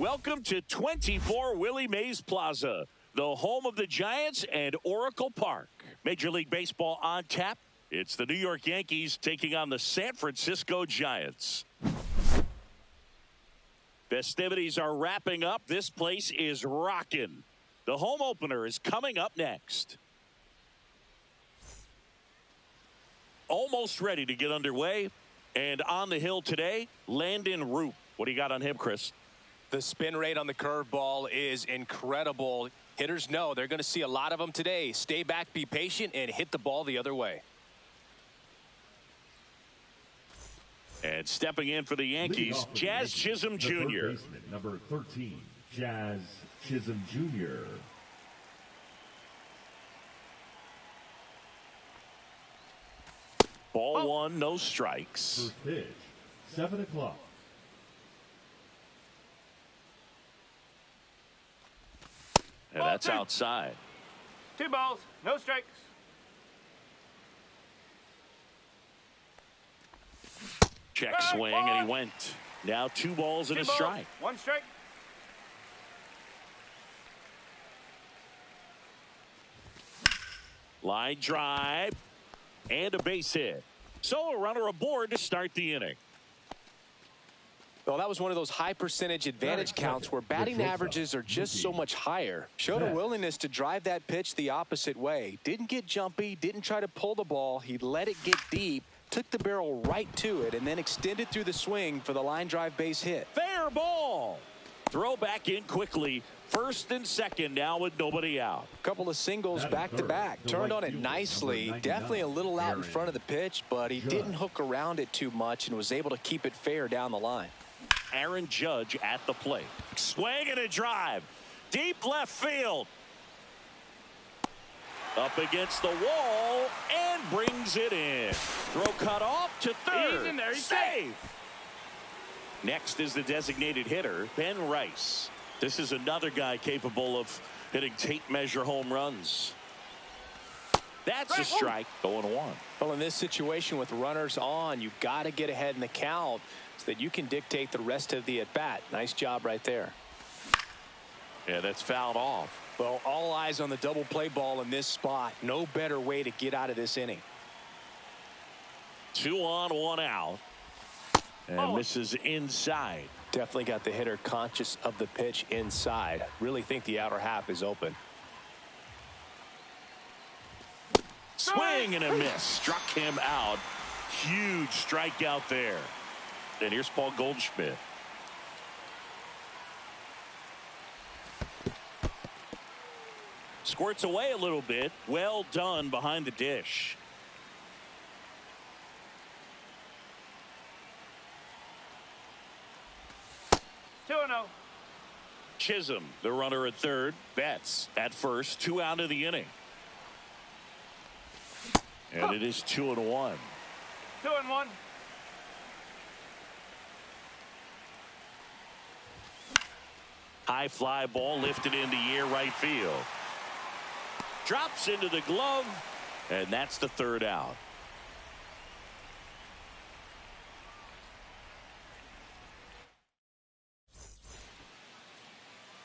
Welcome to 24 Willie Mays Plaza, the home of the Giants and Oracle Park. Major League Baseball on tap. It's the New York Yankees taking on the San Francisco Giants. Festivities are wrapping up. This place is rocking. The home opener is coming up next. Almost ready to get underway. And on the hill today, Landon Roop. What do you got on him, Chris? The spin rate on the curveball is incredible. Hitters know they're going to see a lot of them today. Stay back, be patient, and hit the ball the other way. And stepping in for the Yankees, Jazz Chisholm Jr. Number 13, Jazz Chisholm Jr. Ball one, no strikes. First pitch, 7 o'clock. And that's outside. 2 balls, no strikes. Check swing, and he went. Now 2 balls and a strike. 1 strike. Line drive and a base hit. So a runner aboard to start the inning. Well, that was one of those high percentage advantage counts where batting averages are just so much higher. Showed a willingness to drive that pitch the opposite way. Didn't get jumpy, didn't try to pull the ball. He let it get deep, took the barrel right to it, and then extended through the swing for the line drive base hit. Fair ball. Throw back in quickly. First and second now with nobody out. Couple of singles back to back. Turned on it nicely. Definitely a little out in front of the pitch, but he didn't hook around it too much and was able to keep it fair down the line. Aaron Judge at the plate. Swing and a drive. Deep left field. Up against the wall and brings it in. Throw cut off to third. He's in there. He's safe. Next is the designated hitter, Ben Rice. This is another guy capable of hitting tape measure home runs. That's a strike. 0-1. Well, in this situation with runners on, you got to get ahead in the count so that you can dictate the rest of the at-bat. Nice job right there. Yeah, that's fouled off. Well, all eyes on the double play ball in this spot. No better way to get out of this inning. 2 on, 1 out. And misses inside. Definitely got the hitter conscious of the pitch inside. Really think the outer half is open. Swing and a miss. Struck him out. Huge strikeout there. And here's Paul Goldschmidt. Squirts away a little bit. Well done behind the dish. Chisholm, the runner at third. Betts at first. 2 out of the inning. And it is 2-1. 2-1. High fly ball lifted into air right field. Drops into the glove, and that's the 3rd out.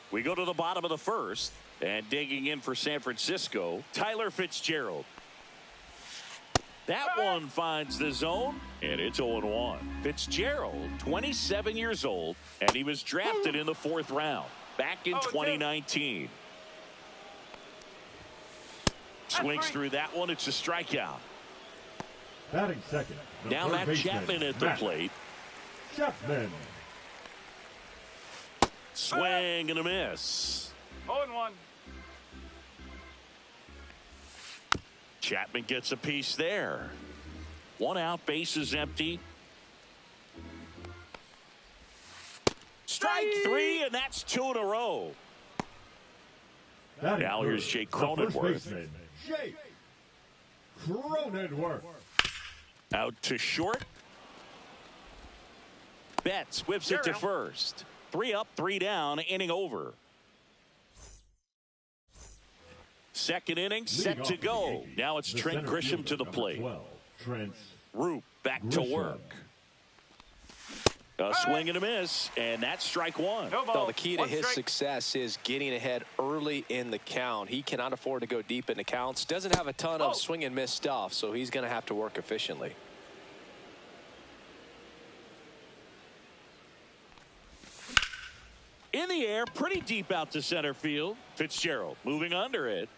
We go to the bottom of the 1st, and digging in for San Francisco, Tyler Fitzgerald. That one finds the zone, and it's 0-1. Fitzgerald, 27 years old, and he was drafted in the 4th round back in 2019. Swings through that one. It's a strikeout. Batting second. Now Matt Chapman at the plate. Chapman. Swing and a miss. 0-1. Chapman gets a piece there. 1 out, base is empty. Strike 3, and that's 2 in a row. Now here's Jake Cronenworth. Jake Cronenworth. Out to short. Betts whips it to first. 3 up, 3 down, inning over. Second inning set to go. Now it's Trent Grisham to the plate. Roop back to work. A swing and a miss, and that's strike 1. Well, the key to his success is getting ahead early in the count. He cannot afford to go deep in the counts. Doesn't have a ton of swing and miss stuff, so he's going to have to work efficiently. In the air, pretty deep out to center field. Fitzgerald moving under it.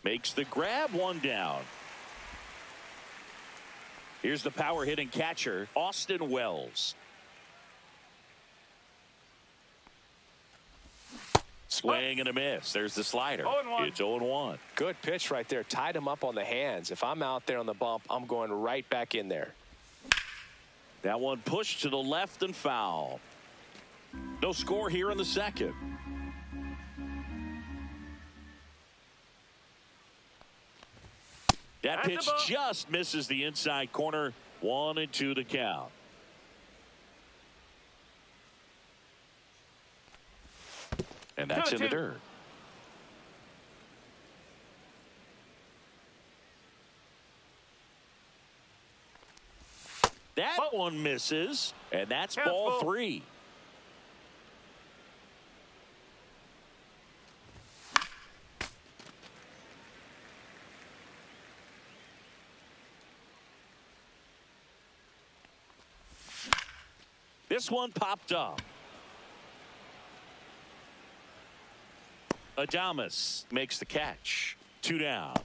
Makes the grab, 1 down. Here's the power hitting catcher, Austin Wells. Swing and a miss. There's the slider. It's 0-1. Good pitch right there. Tied him up on the hands. If I'm out there on the bump, I'm going right back in there. That one pushed to the left and foul. No score here in the second. That pitch just misses the inside corner. 1-2 to count. And that's in the dirt. That one misses, and that's Careful. ball 3. This one popped up. Adames makes the catch. 2 down.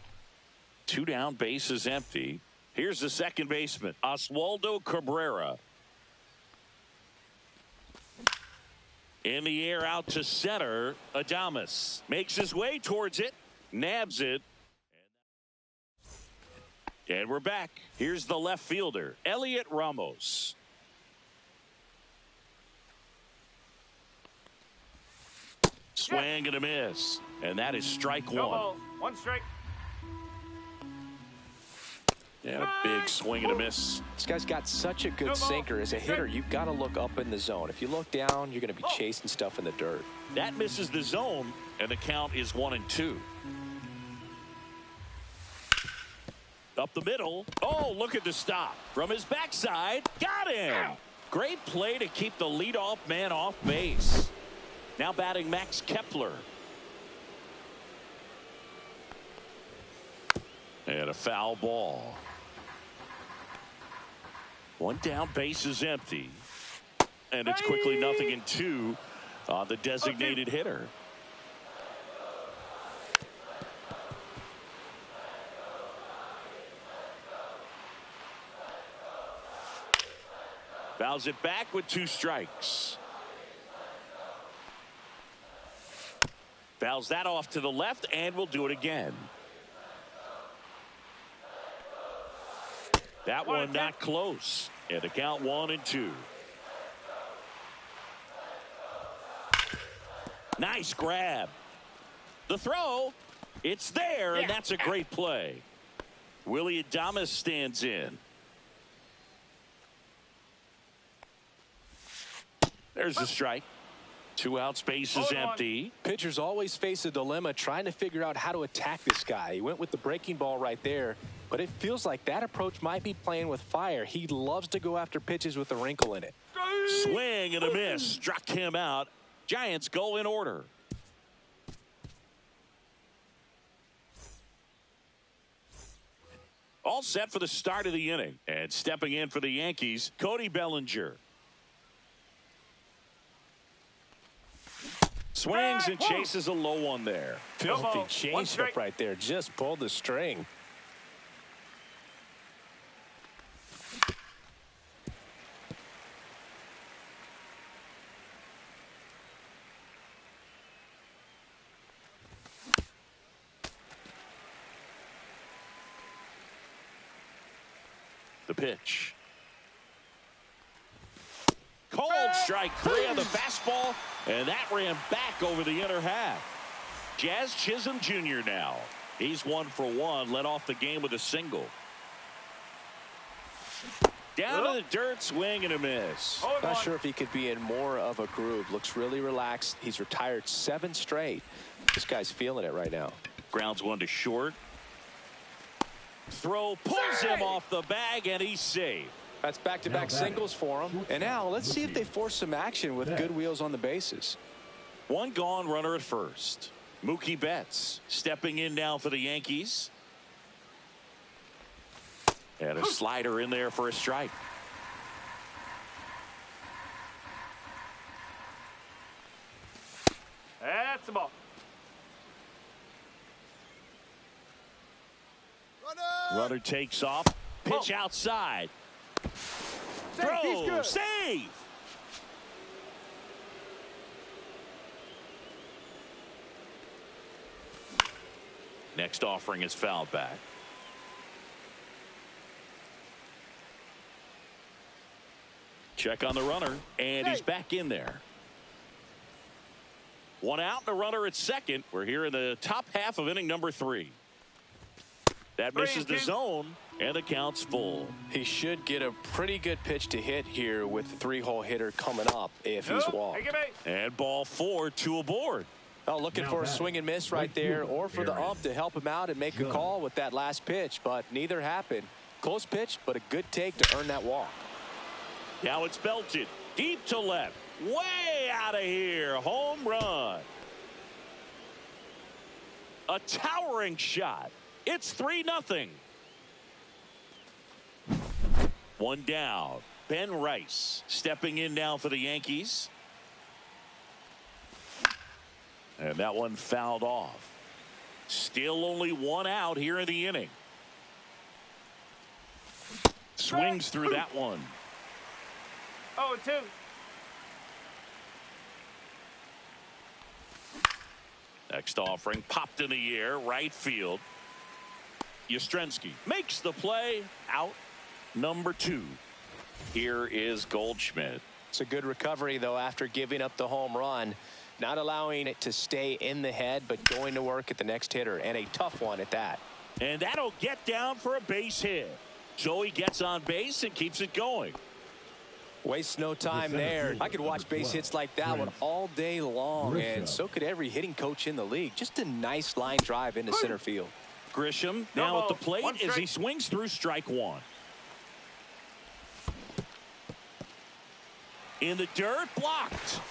2 down, base is empty. Here's the second baseman, Oswaldo Cabrera. In the air out to center. Adames makes his way towards it, nabs it. And we're back. Here's the left fielder, Elliot Ramos. Swing and a miss. And that is strike No 1. ball. 1 strike. And a big swing and a miss. This guy's got such a good No ball. sinker. As a hitter, you've got to look up in the zone. If you look down, you're going to be chasing stuff in the dirt. That misses the zone, and the count is 1-2. Up the middle. Oh, look at the stop. From his backside. Got him. Great play to keep the leadoff man off base. Now batting Max Kepler. And a foul ball. 1 down, base is empty. And it's quickly 0-2 on the designated hitter. Fouls it back with 2 strikes. Fouls that off to the left, and will do it again. That one not close. And the count 1-2. Nice grab. The throw. It's there, and that's a great play. Willie Adames stands in. There's the strike. 2 outs, base is empty. Pitchers always face a dilemma trying to figure out how to attack this guy. He went with the breaking ball right there, but it feels like that approach might be playing with fire. He loves to go after pitches with a wrinkle in it. Swing and a miss. Struck him out. Giants go in order. All set for the start of the inning. And stepping in for the Yankees, Cody Bellinger. Swings and chases a low one there. Filthy changeup right there. Just pulled the string. The pitch. Cold strike 3 on the fastball, and that ran back over the inner half. Jazz Chisholm Jr. now. He's 1 for 1, led off the game with a single. Down to the dirt, swing and a miss. Not sure if he could be in more of a groove. Looks really relaxed. He's retired 7 straight. This guy's feeling it right now. Grounds 1 to short. Throw pulls him off the bag, and he's safe. That's back-to-back singles for him. And now let's see if they force some action with good wheels on the bases. 1 gone, runner at first. Mookie Betts stepping in now for the Yankees. And a slider in there for a strike. That's the ball. Runner takes off. Pitch outside. Throw. Save. Next offering is fouled back. Check on the runner, and he's back in there. 1 out and a runner at second. We're here in the top half of inning number 3. That misses the zone, and the count's full. He should get a pretty good pitch to hit here with the 3-hole hitter coming up if he's walked. And ball 4, 2 aboard. Oh, looking for a swing and miss right there, or for the ump to help him out and make a call with that last pitch, but neither happened. Close pitch, but a good take to earn that walk. Now it's belted deep to left. Way out of here. Home run. A towering shot. It's 3-0. One down. Ben Rice stepping in now for the Yankees. And that one fouled off. Still only one out here in the inning. Swings through that one. 0-2. Next offering popped in the air, right field. Yastrzemski makes the play, out number 2. Here is Goldschmidt. It's a good recovery, though, after giving up the home run. Not allowing it to stay in the head, but going to work at the next hitter, and a tough one at that. And that'll get down for a base hit. So he gets on base and keeps it going. Wastes no time there. I could watch base hits like that one all day long, and so could every hitting coach in the league. Just a nice line drive into center field. Grisham now at the plate as he swings through strike 1. In the dirt, blocked.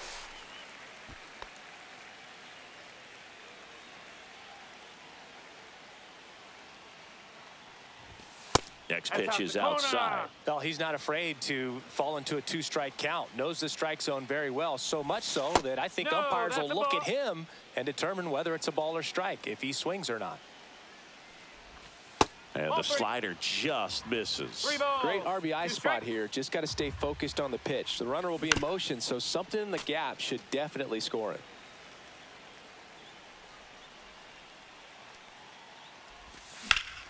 Next pitch is outside. Well, he's not afraid to fall into a 2-strike count. Knows the strike zone very well, so much so that I think umpires will look at him and determine whether it's a ball or strike, if he swings or not. And the slider just misses. Great RBI spot here. Just got to stay focused on the pitch. The runner will be in motion, so something in the gap should definitely score it.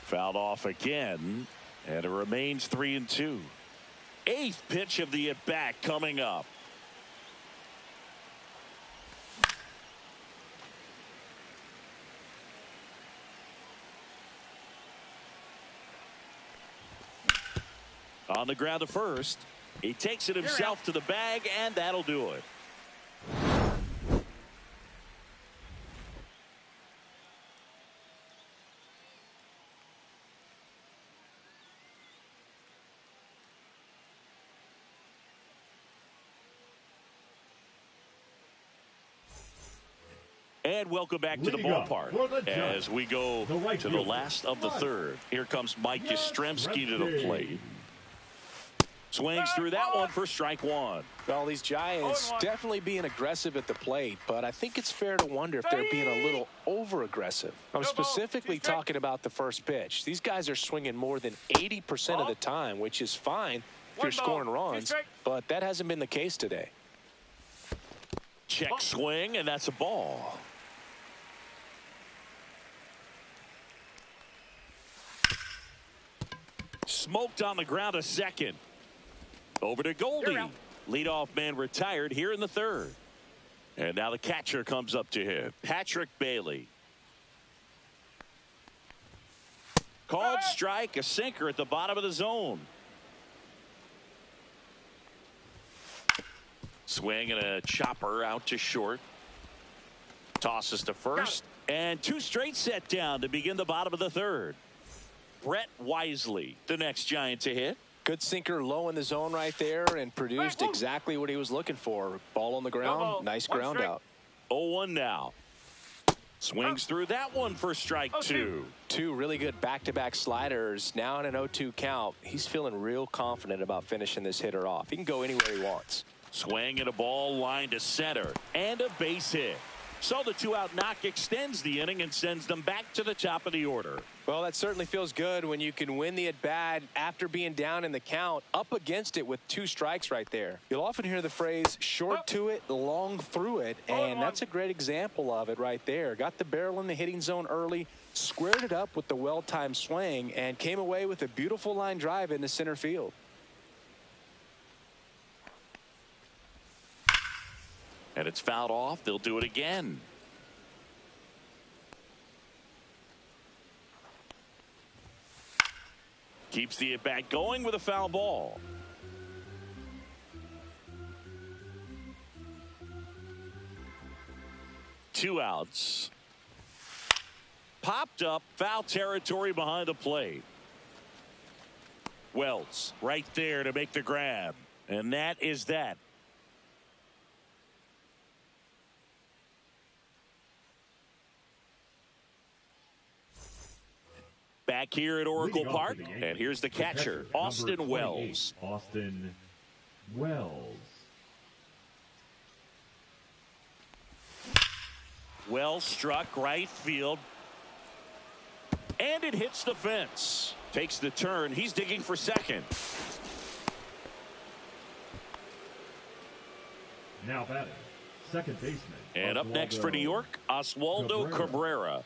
Fouled off again, and it remains 3-2. 8th pitch of the at-bat coming up. On the ground to first. He takes it himself to the bag, and that'll do it. And welcome back to the ballpark as we go to the last of the 3rd. Here comes Mike Yastrzemski to the plate. Swings through that one for strike 1. Well, these Giants definitely being aggressive at the plate, but I think it's fair to wonder if they're being a little over-aggressive. I'm specifically talking about the first pitch. These guys are swinging more than 80% of the time, which is fine if you're scoring runs, but that hasn't been the case today. Check swing, and that's a ball. Smoked on the ground to second. Over to Goldie. Leadoff man retired here in the 3rd. And now the catcher comes up to him. Patrick Bailey. Called strike, a sinker at the bottom of the zone. Swing and a chopper out to short. Tosses to first. And 2 straight set down to begin the bottom of the 3rd. Brett Wisely, the next Giant to hit. Good sinker low in the zone right there and produced exactly what he was looking for. Ball on the ground, nice ground out. 0-1 now. Swings through that one for strike 2. 2 really good back-to-back sliders. Now in an 0-2 count. He's feeling real confident about finishing this hitter off. He can go anywhere he wants. Swing and a ball line to center. And a base hit. So the 2-out knock extends the inning and sends them back to the top of the order. Well, that certainly feels good when you can win the at-bat after being down in the count, up against it with 2 strikes right there. You'll often hear the phrase short to it, long through it, and that's a great example of it right there. Got the barrel in the hitting zone early, squared it up with the well-timed swing, and came away with a beautiful line drive into center field. And it's fouled off. They'll do it again. Keeps the at-bat going with a foul ball. Two outs. Popped up, foul territory behind the plate. Wells right there to make the grab. And that is that. Back here at Oracle Park, and here's the catcher, Austin Wells. Austin Wells. Wells struck right field, and it hits the fence. Takes the turn. He's digging for second. Now batting, second baseman. And up next for New York, Oswaldo Cabrera.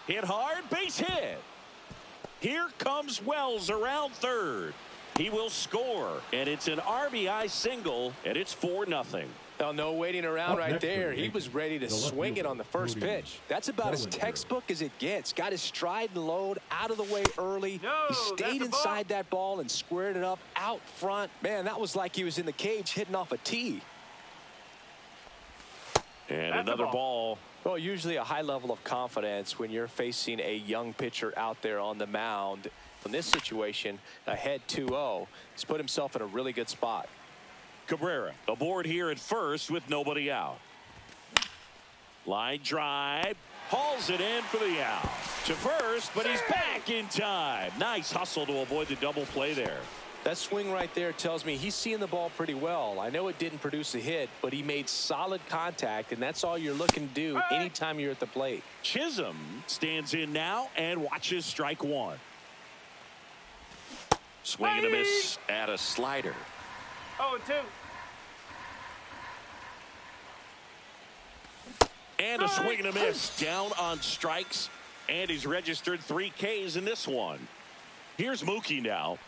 Hit hard, base hit. Here comes Wells around third. He will score, and it's an RBI single, and it's 4-0. Well, no waiting around right there. He was ready to swing it on the first pitch. That's about as textbook as it gets. Got his stride and load out of the way early. He stayed inside that ball and squared it up out front. Man, that was like he was in the cage hitting off a tee. And another ball. Well, usually a high level of confidence when you're facing a young pitcher out there on the mound. In this situation, ahead 2-0, he's put himself in a really good spot. Cabrera aboard here at first with nobody out. Line drive, hauls it in for the out. To first, but he's back in time. Nice hustle to avoid the double play there. That swing right there tells me he's seeing the ball pretty well. I know it didn't produce a hit, but he made solid contact, and that's all you're looking to do anytime you're at the plate. Chisholm stands in now and watches strike one. Swing and a miss at a slider. 0-2. And a swing and a miss down on strikes, and he's registered 3 Ks in this one. Here's Mookie now.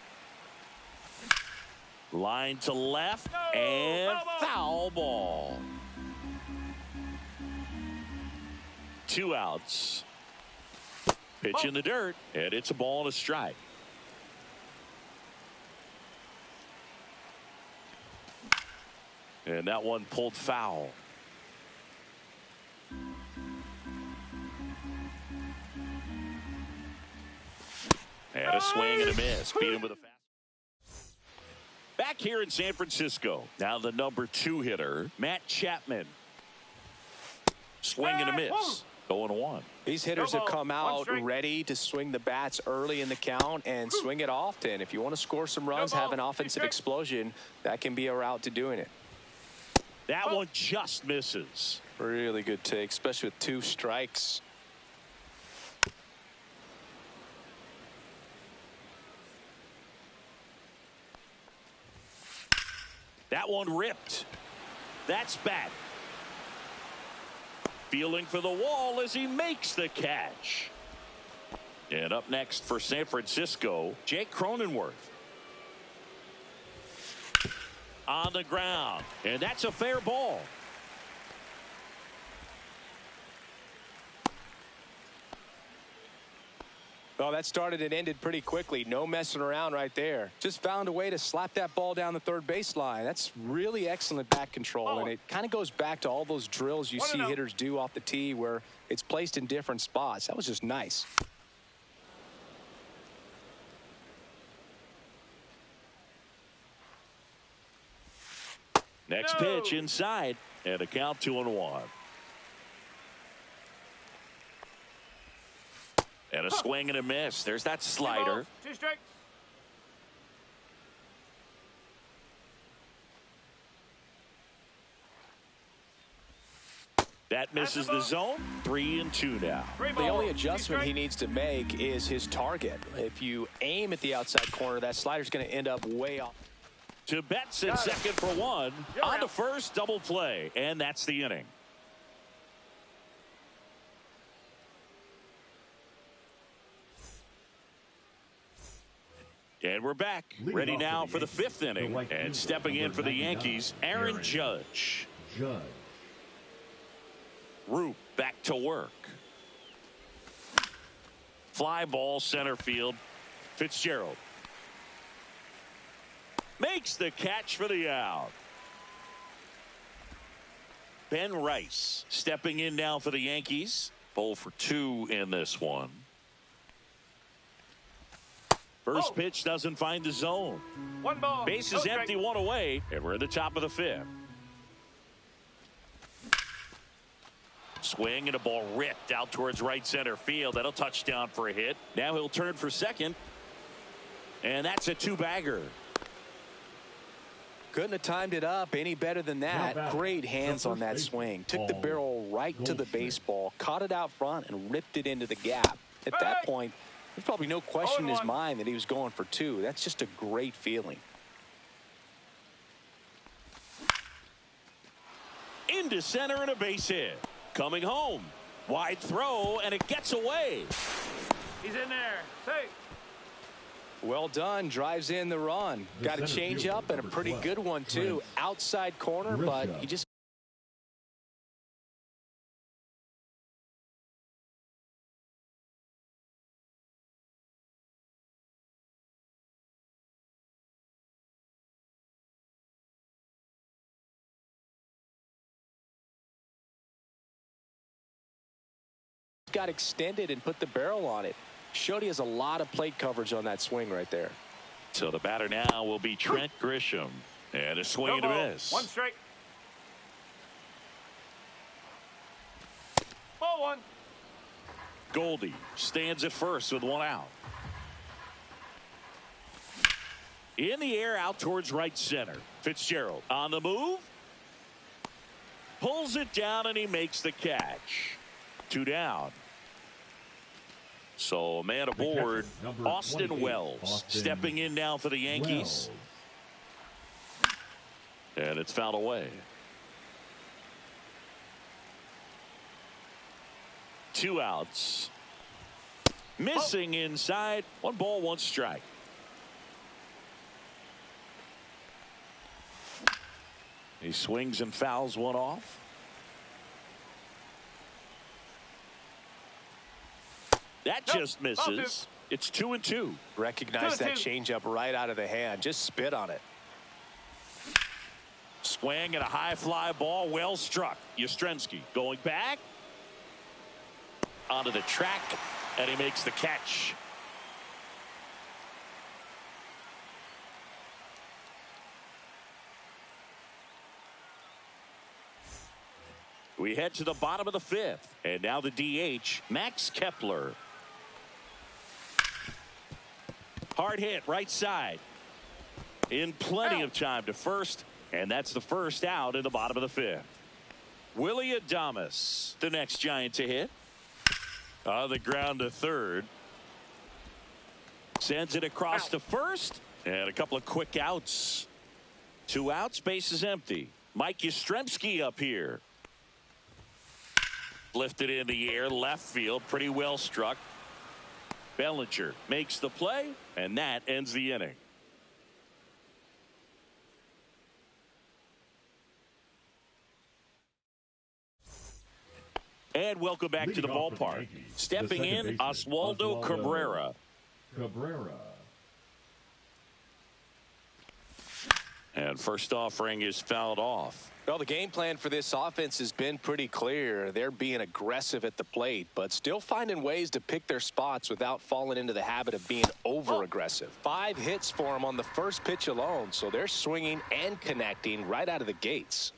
Line to left, and foul ball. 2 outs. Pitch in the dirt, and it's a ball and a strike. And that one pulled foul. And a swing and a miss. Beat him with a fast. Back here in San Francisco. Now the number 2 hitter, Matt Chapman. Swing and a miss. 0-1. These hitters have come out ready to swing the bats early in the count and swing it often. If you want to score some runs, have an offensive explosion, that can be a route to doing it. That one just misses. Really good take, especially with 2 strikes. That one ripped. That's back. Feeling for the wall as he makes the catch. And up next for San Francisco, Jake Cronenworth. On the ground, and that's a fair ball. Well, that started and ended pretty quickly. No messing around right there. Just found a way to slap that ball down the third baseline. That's really excellent back control, and it kind of goes back to all those drills you see hitters do off the tee where it's placed in different spots. That was just nice. Next pitch inside, and a count 2-1. And a swing and a miss. There's that slider. 2 strikes. That misses the zone. 3-2 now. The only adjustment he needs to make is his target. If you aim at the outside corner, that slider's going to end up way off. To Betts at second for 1. On to first, double play, and that's the inning. And we're back, ready now for the 5th inning. And stepping in for the Yankees, Aaron Judge. Roop back to work. Fly ball center field. Fitzgerald makes the catch for the out. Ben Rice stepping in now for the Yankees. 0 for 2 in this one. First pitch doesn't find the zone. One ball. Base no is strike. empty, one away, and we're at the top of the fifth. Swing and a ball ripped out towards right center field. That'll touch down for a hit. Now he'll turn for second. And that's a two-bagger. Couldn't have timed it up any better than that. Great hands on that swing. Took the barrel right to the baseball, caught it out front, and ripped it into the gap. At that point, there's probably no question in his mind that he was going for two. That's just a great feeling. Into center and a base hit. Coming home. Wide throw, and it gets away. He's in there. Safe. Well done. Drives in the run. Got a change up and a pretty good one, too. Outside corner, but he just got extended and put the barrel on it. Showed he has a lot of plate coverage on that swing right there. So the batter now will be Trent Grisham. And a swing and a miss. One strike. Ball one. Goldie stands at first with one out. In the air out towards right center. Fitzgerald on the move. Pulls it down and he makes the catch. Two down. So man aboard, Austin Wells stepping in now for the Yankees. And it's fouled away. Two outs. Missing inside. One ball, one strike. He swings and fouls one off. That just misses. It's 2-2. Recognize that changeup right out of the hand. Just spit on it. Swing and a high fly ball. Well struck. Yastrzemski going back. Onto the track. And he makes the catch. We head to the bottom of the fifth. And now the DH, Max Kepler. Hard hit, right side. In plenty of time to first. And that's the first out in the bottom of the fifth. Willie Adames, the next Giant to hit. On the ground to third. Sends it across to first. And a couple of quick outs. Two outs, base is empty. Mike Yastrzemski up here. Lifted in the air, left field, pretty well struck. Bellinger makes the play, and that ends the inning. And welcome back to the ballpark. Stepping in, Oswaldo Cabrera. And first offering is fouled off. Well, the game plan for this offense has been pretty clear. They're being aggressive at the plate, but still finding ways to pick their spots without falling into the habit of being over-aggressive. 5 hits for them on the first pitch alone, so they're swinging and connecting right out of the gates.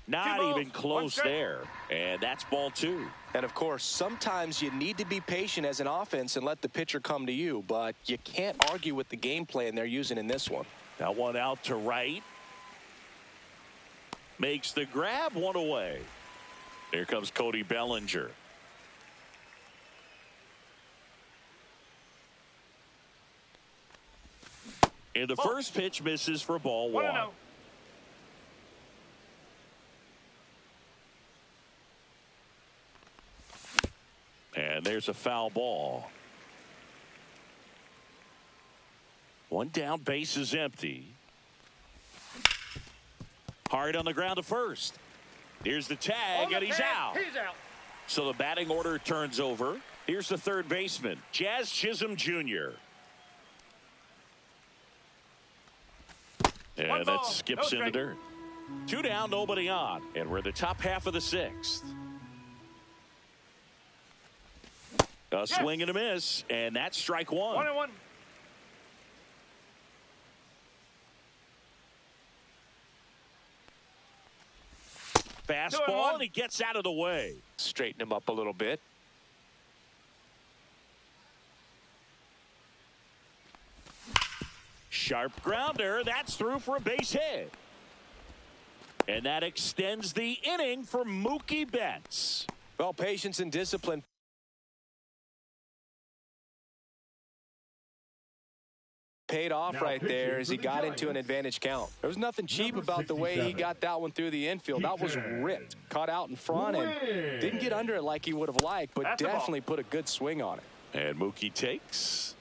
Not even close there. And that's ball 2. And, of course, sometimes you need to be patient as an offense and let the pitcher come to you, but you can't argue with the game plan they're using in this one. That one out to right. Makes the grab, one away. Here comes Cody Bellinger. And the first pitch misses for ball 1. And there's a foul ball. One down, base is empty. Hard on the ground to first. Here's the tag, and he's out. So the batting order turns over. Here's the third baseman, Jazz Chisholm Jr. And that skips in the dirt. 2 down, nobody on. And we're in the top half of the 6th. A swing and a miss, and that's strike one. 1-1. Fastball, and he gets out of the way. Straighten him up a little bit. Sharp grounder. That's through for a base hit. And that extends the inning for Mookie Betts. Well, patience and discipline paid off Now right there pitching as he for the got into an Giants. advantage count. There was nothing cheap Number about the way he 67. got that one through the infield. That was Heater. ripped. Caught out in front and Win. didn't get under it like he would have liked, but That's a ball. definitely put a good swing on it. And Mookie takes.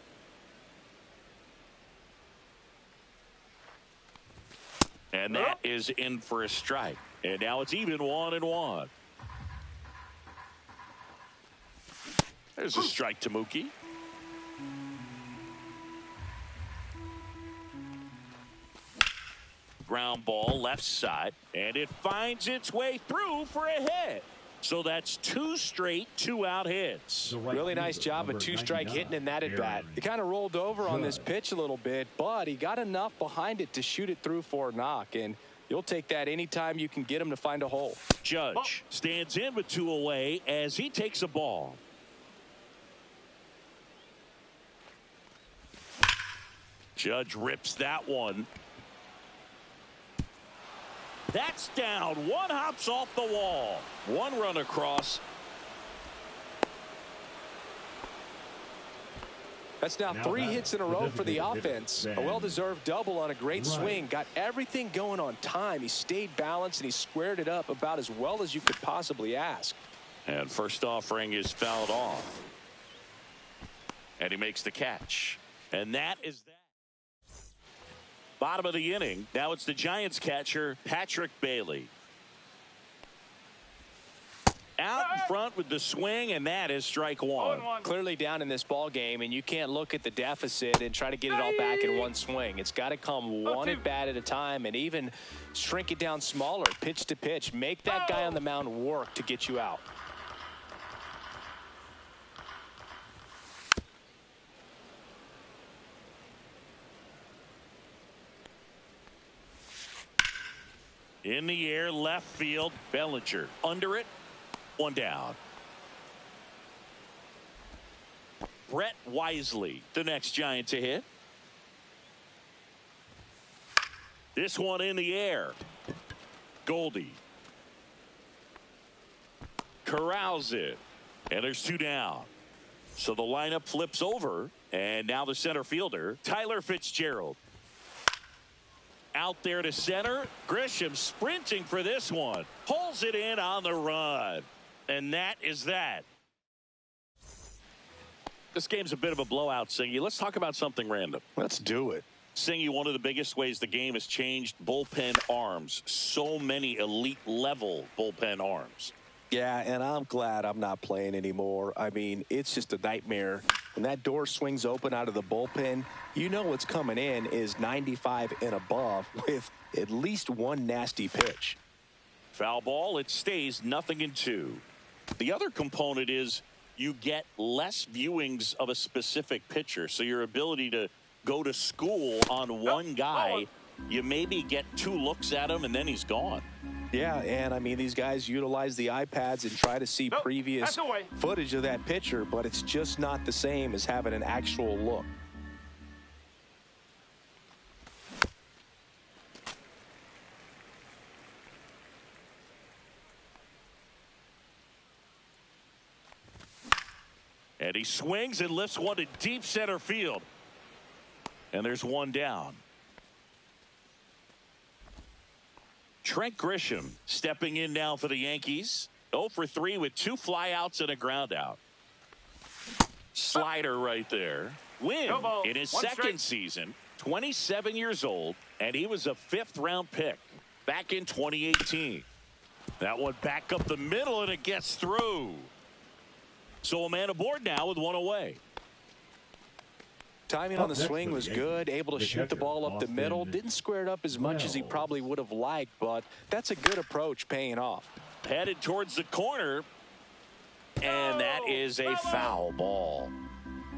And that is in for a strike. And now it's even 1-1. There's a strike to Mookie. Ground ball left side, and it finds its way through for a hit. So that's two straight two-out hits. The right Really nice fielder, job of number two-strike 99, hitting in that at-bat. Aaron He kind of rolled over on this Judge. pitch a little bit, but he got enough behind it to shoot it through for a knock, and you'll take that anytime you can get him to find a hole. Judge stands in with two away as he takes a ball. Judge rips that one. That's down. One hops off the wall. One run across. That's now Now 3 batting, hits in a the row for the designated hitter, offense. A Ben well-deserved double on a great Wright. swing. Got everything going on time. He stayed balanced, and he squared it up about as well as you could possibly ask. And first offering is fouled off. And he makes the catch. And that is that. Bottom of the inning. Now it's the Giants catcher, Patrick Bailey. Out in front with the swing, and that is strike one. 0-1. Clearly down in this ball game, and you can't look at the deficit and try to get it all back in one swing. It's got to come one at bat at a time, and even shrink it down smaller, pitch to pitch. Make that guy on the mound work to get you out. In the air, left field, Bellinger. Under it, one down. Brett Wisely, the next Giant to hit. This one in the air. Goldie. Corrals it. And there's two down. So the lineup flips over. And now the center fielder, Tyler Fitzgerald. Out there to center. Grisham sprinting for this one. Pulls it in on the run. And that is that. This game's a bit of a blowout, Singy. Let's talk about something random. Let's do it. Singy, one of the biggest ways the game has changed, bullpen arms. So many elite level bullpen arms. Yeah, and I'm glad I'm not playing anymore. I mean, it's just a nightmare. When that door swings open out of the bullpen, you know what's coming in is 95 and above with at least one nasty pitch. Foul ball, it stays 0-2. The other component is you get less viewings of a specific pitcher. So your ability to go to school on one guy, you maybe get 2 looks at him and then he's gone. Yeah, and I mean, these guys utilize the iPads and try to see previous that's away. footage of that pitcher, but it's just not the same as having an actual look. And he swings and lifts one to deep center field. And there's one down. Trent Grisham stepping in now for the Yankees. 0 for 3 with 2 flyouts and a ground out. Slider right there. Win No ball. in his One second strike. season. 27 years old. And he was a 5th round pick back in 2018. That one back up the middle and it gets through. So a man aboard now with one away. Timing Up on the next swing for the was Yankees, good, able to the shoot the catcher, ball up the Austin middle. Didn't square it up as much as he Wells. probably would have liked, but that's a good approach paying off. Headed towards the corner. And that is a foul ball.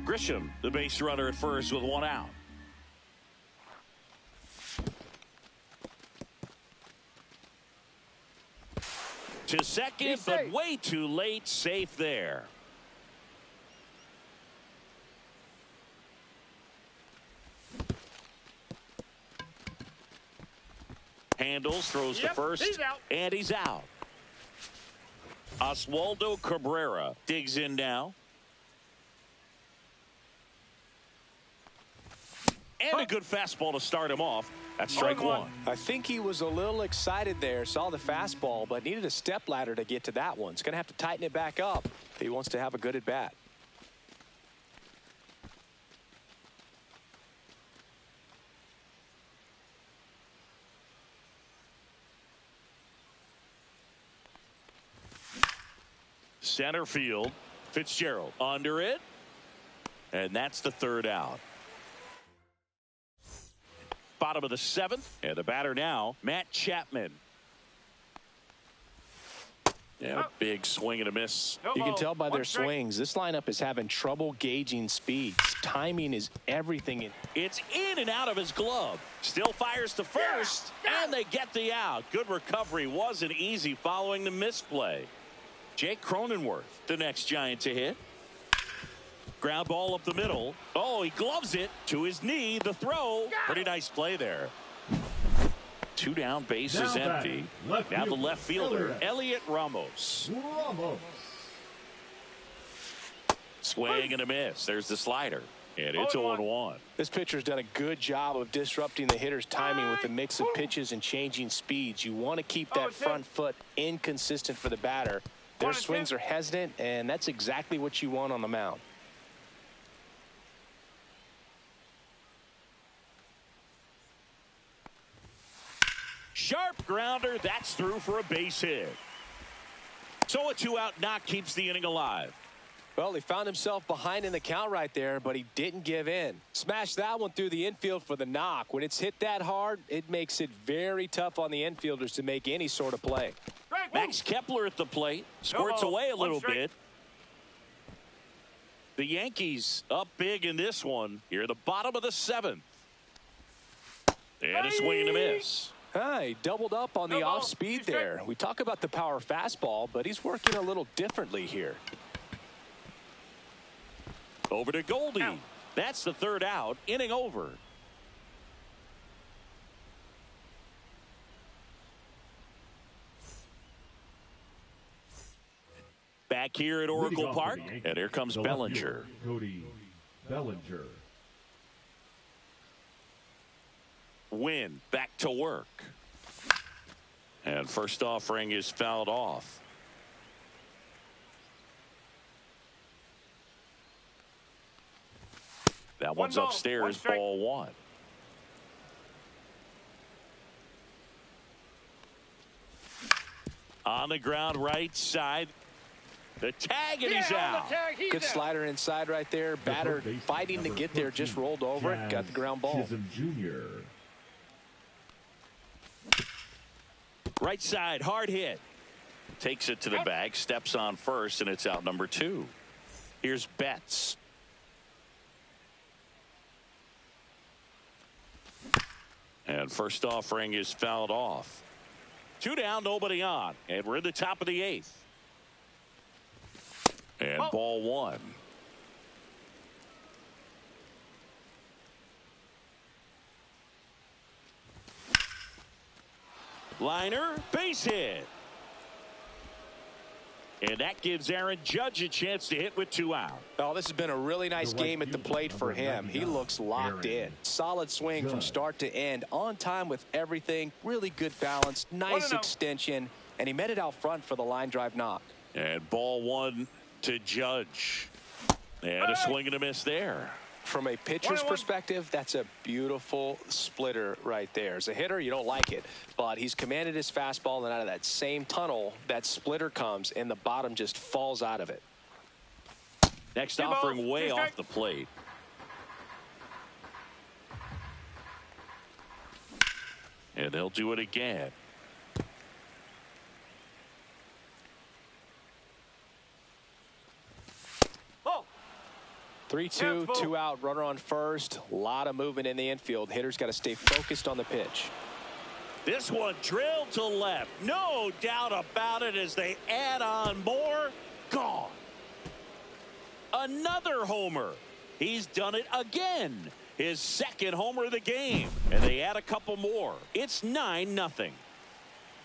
Grisham, the base runner at first with one out. To second, but way too late. Safe there. Handles, throws to first, and he's out. Oswaldo Cabrera digs in now. And a good fastball to start him off. That's strike one. I think he was a little excited there, saw the fastball, but needed a step ladder to get to that one. He's going to have to tighten it back up if he wants to have a good at bat. Center field, Fitzgerald under it, and that's the third out. Bottom of the seventh, and the batter now, Matt Chapman. Yeah, big swing and a miss. You can tell by their swings, this lineup is having trouble gauging speeds. Timing is everything. It's in and out of his glove. Still fires to first, and they get the out. Good recovery. Wasn't easy following the misplay. Jake Cronenworth, the next Giant to hit. Ground ball up the middle. Oh, he gloves it to his knee. The throw. Pretty nice play there. Two down, bases empty. Now the left fielder, Elliot Ramos. Swing and a miss. There's the slider. And it's 0-1. This pitcher's done a good job of disrupting the hitter's timing with the mix of pitches and changing speeds. You want to keep that front foot inconsistent for the batter. Their swings are hesitant, and that's exactly what you want on the mound. Sharp grounder. That's through for a base hit. So a two-out knock keeps the inning alive. Well, he found himself behind in the count right there, but he didn't give in. Smashed that one through the infield for the knock. When it's hit that hard, it makes it very tough on the infielders to make any sort of play. Max Kepler at the plate. Squirts away a little bit. The Yankees up big in this one. Here at the bottom of the seventh. And a swing and a miss. He doubled up on the off speed there. We talk about the power fastball, but he's working a little differently here. Over to Goldie. That's the third out. Inning over. Back here at Oracle Park, and here comes Bellinger. Cody Bellinger. Win back to work. And first offering is fouled off. That one's upstairs, ball one. On the ground right side. The tag, and he's out. Good slider inside right there. Batter fighting to get there, just rolled over it, got the ground ball. Jr. Right side, hard hit. Takes it to the bag, steps on first, and it's out number two. Here's Betts. And first offering is fouled off. Two down, nobody on. And we're in the top of the eighth. And ball one. Liner, base hit. And that gives Aaron Judge a chance to hit with two out. Oh, this has been a really nice game at the plate for him. He looks locked in. Solid swing from start to end. On time with everything. Really good balance. Nice extension. And he met it out front for the line drive knock. And ball one to Judge. And a swing and a miss there. From a pitcher's perspective, that's a beautiful splitter right there. As a hitter, you don't like it, but he's commanded his fastball, and out of that same tunnel, that splitter comes, and the bottom just falls out of it. Next offering way off the plate. And they'll do it again. 3-2, 2 out, runner on first. A lot of movement in the infield. Hitters got to stay focused on the pitch. This one drilled to left. No doubt about it as they add on more. Gone. Another homer. He's done it again. His second homer of the game. And they add a couple more. It's 9-0.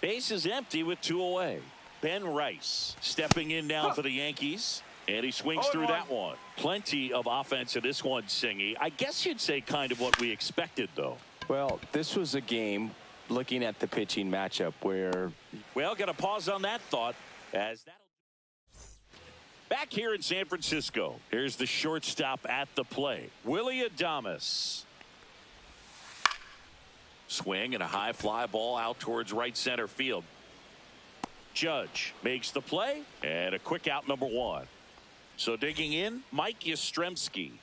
Base is empty with 2 away. Ben Rice stepping in now for the Yankees. And he swings through that one. Plenty of offense in this one, Singy. I guess you'd say kind of what we expected, though. Well, this was a game looking at the pitching matchup where... Well, got to pause on that thought as that. Back here in San Francisco, here's the shortstop at the plate, Willie Adames. Swing and a high fly ball out towards right center field. Judge makes the play and a quick out, number 1. So digging in, Mike Yastrzemski.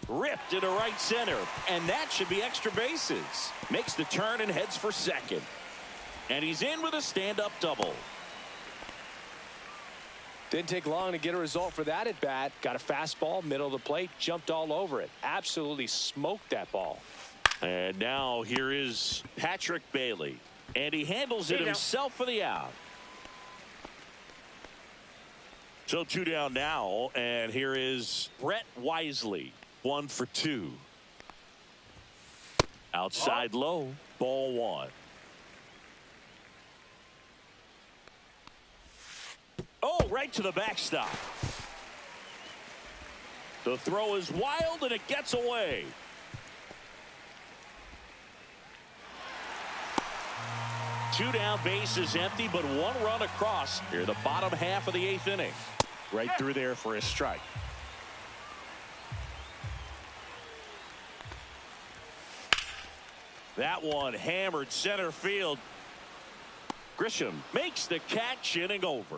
Ripped into right center, and that should be extra bases. Makes the turn and heads for second. And he's in with a stand-up double. Didn't take long to get a result for that at bat. Got a fastball, middle of the plate, jumped all over it. Absolutely smoked that ball. And now here is Patrick Bailey. And he handles it himself for the out. So 2 down now. And here is Brett Wisely. 1 for 2. Outside low. Ball 1. Oh, right to the backstop. The throw is wild and it gets away. Two down, base is empty, but 1 run across here, the bottom half of the 8th inning. Right through there for a strike. That one hammered center field. Grisham makes the catch, inning over.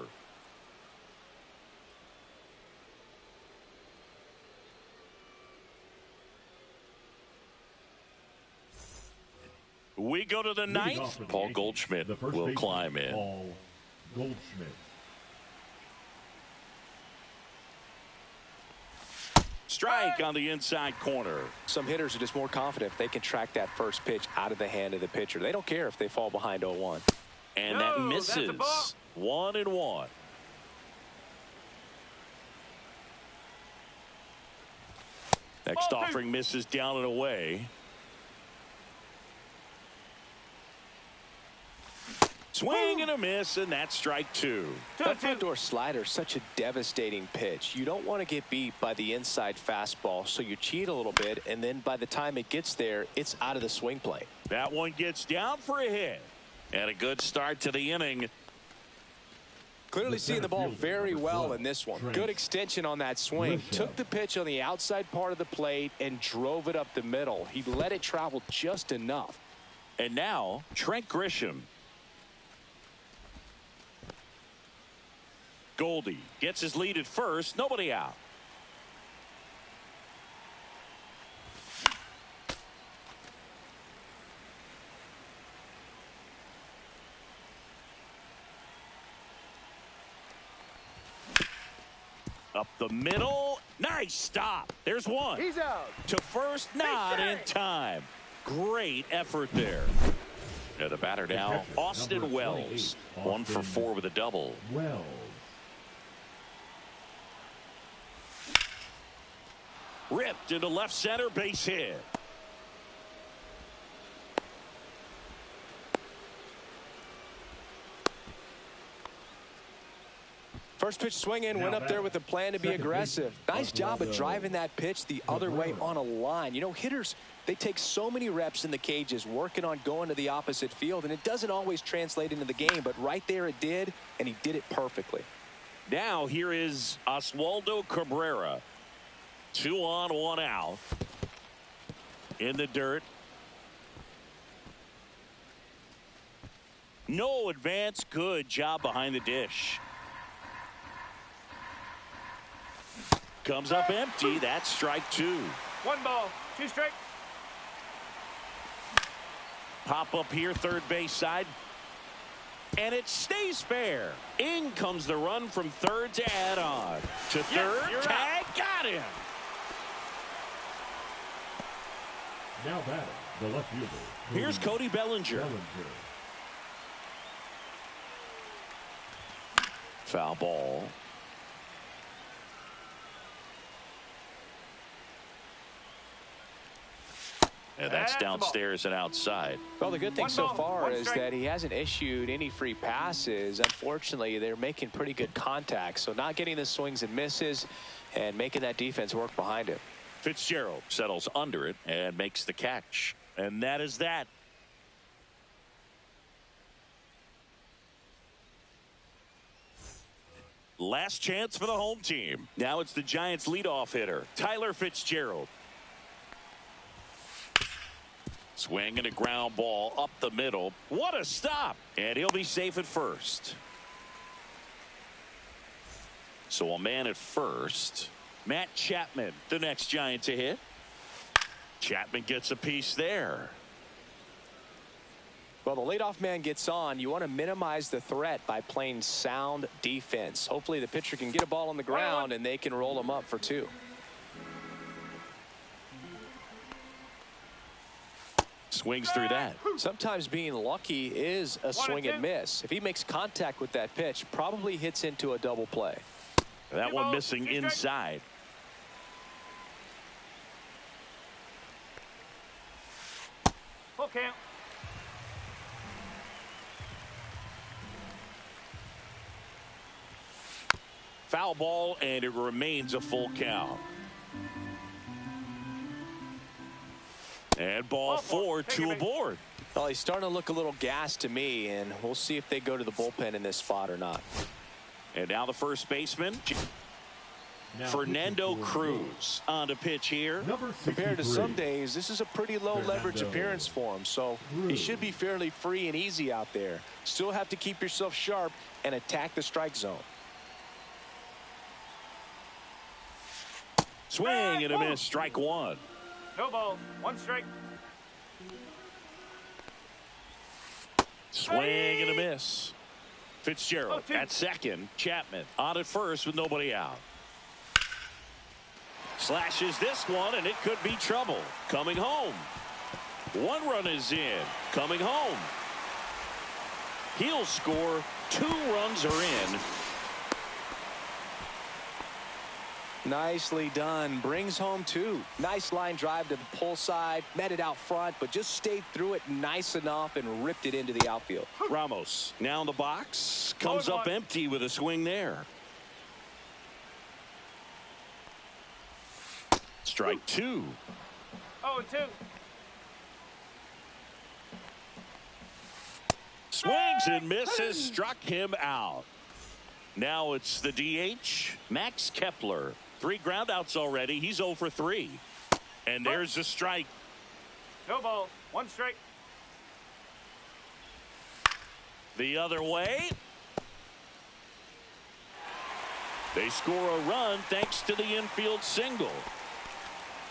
We go to the 9th. Paul Goldschmidt will climb in. Paul Goldschmidt. Strike on the inside corner. Some hitters are just more confident if they can track that first pitch out of the hand of the pitcher. They don't care if they fall behind 0-1. And that misses. 1-1. Next offering misses down and away. Swing and a miss, and that's strike 2. That front door slider is such a devastating pitch. You don't want to get beat by the inside fastball, so you cheat a little bit, and then by the time it gets there, it's out of the swing plane. That one gets down for a hit. And a good start to the inning. Clearly seeing the ball very well in this one. Good extension on that swing. Took the pitch on the outside part of the plate and drove it up the middle. He let it travel just enough. And now, Trent Grisham. Goldie gets his lead at first. Nobody out. Up the middle. Nice stop. There's one. He's out. To first, not in time. Great effort there. The batter now, Austin Wells. 1 for 4 with a double. Wells. Ripped into left center, base hit. First pitch swing in, went up there with a plan to be aggressive. Nice job of driving that pitch the other way on a line. You know, hitters, they take so many reps in the cages working on going to the opposite field, and it doesn't always translate into the game, but right there it did, and he did it perfectly. Now here is Oswaldo Cabrera. 2 on, 1 out. In the dirt. No advance. Good job behind the dish. Comes up empty. That's strike 2. 1 ball, 2 strike. Pop up here, third base side. And it stays fair. In comes the run from third to add on. To third, tag, got him. Now batting, the left fielder. Here's Cody Bellinger. Foul ball. And that's downstairs and outside. Well, the good thing so far is that he hasn't issued any free passes. Unfortunately, they're making pretty good contact. So not getting the swings and misses and making that defense work behind him. Fitzgerald settles under it and makes the catch. And that is that. Last chance for the home team. Now it's the Giants leadoff hitter, Tyler Fitzgerald. Swing and a ground ball up the middle. What a stop. And he'll be safe at first. So a man at first. Matt Chapman, the next Giant to hit. Chapman gets a piece there. Well, the leadoff man gets on. You want to minimize the threat by playing sound defense. Hopefully the pitcher can get a ball on the ground and they can roll him up for two. Swings through that. Sometimes being lucky is a swing and miss. If he makes contact with that pitch, probably hits into a double play. That one missing inside. Full count. Foul ball, and it remains a full count. And ball four, two aboard. Well, he's starting to look a little gassed to me, and we'll see if they go to the bullpen in this spot or not. And now the first baseman, Fernando Cruz, on to pitch here. Compared to some days, this is a pretty low leverage appearance for him, so he should be fairly free and easy out there. Still have to keep yourself sharp and attack the strike zone. Swing and a miss, strike one. No ball, one strike. Swing and a miss. Fitzgerald at second. Chapman on at first with nobody out. Slashes this one, and it could be trouble. Coming home. One run is in. Coming home. He'll score. 2 runs are in. Nicely done. Brings home 2. Nice line drive to the pull side. Met it out front, but just stayed through it nice enough and ripped it into the outfield. Ramos now in the box. Comes up empty with a swing there. Strike 2. 0-2. Swings and misses. Struck him out. Now it's the DH, Max Kepler. 3 groundouts already. He's 0 for 3. And there's a strike. No ball, one strike. The other way. They score a run thanks to the infield single.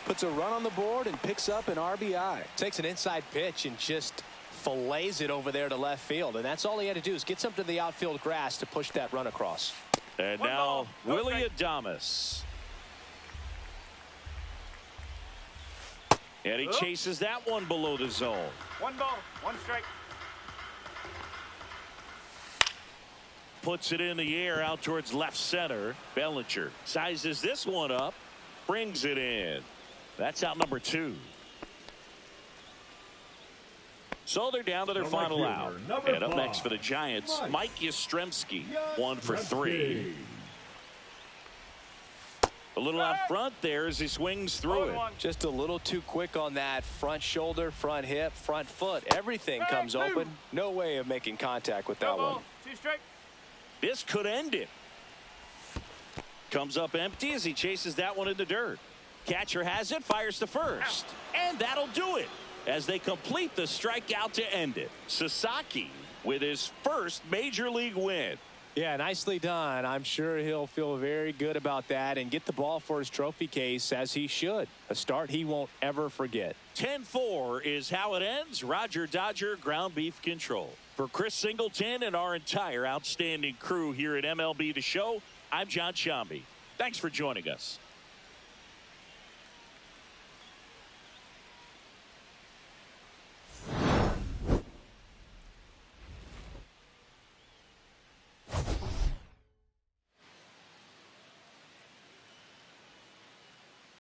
Puts a run on the board and picks up an RBI. Takes an inside pitch and just fillets it over there to left field. And that's all he had to do is get something to the outfield grass to push that run across. And one now ball, no Willie strike. Adames. And he chases that one below the zone. 1 ball, one strike. Puts it in the air out towards left center. Bellinger sizes this one up. Brings it in. That's out number 2. So they're down to their final out. And up next for the Giants, Mike Yastrzemski, 1 for 3. A little out front there as he swings through it. Just a little too quick on that front shoulder, front hip, front foot. Everything comes open. No way of making contact with that one. 2 strike. This could end it. Comes up empty as he chases that one in the dirt. Catcher has it, fires to first. And that'll do it as they complete the strikeout to end it. Sasaki with his first major league win. Yeah, nicely done. I'm sure he'll feel very good about that and get the ball for his trophy case, as he should. A start he won't ever forget. 10-4 is how it ends. Roger Dodger, ground beef control. For Chris Singleton and our entire outstanding crew here at MLB The Show, I'm John Shambi. Thanks for joining us.